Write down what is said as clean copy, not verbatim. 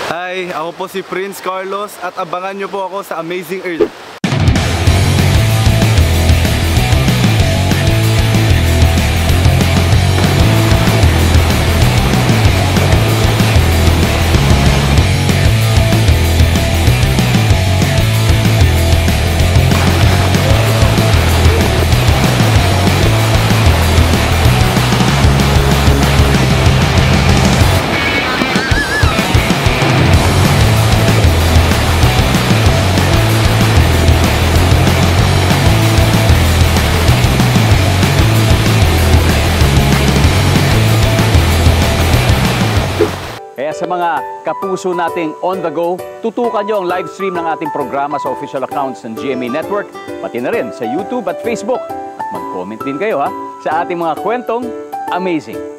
Hi, ako po si Prince Carlos at abangan nyo po ako sa Amazing Earth. Kaya sa mga kapuso nating on the go, tutukan nyo ang live stream ng ating programa sa official accounts ng GMA Network, pati na rin sa YouTube at Facebook. At mag-comment din kayo sa ating mga kwentong amazing.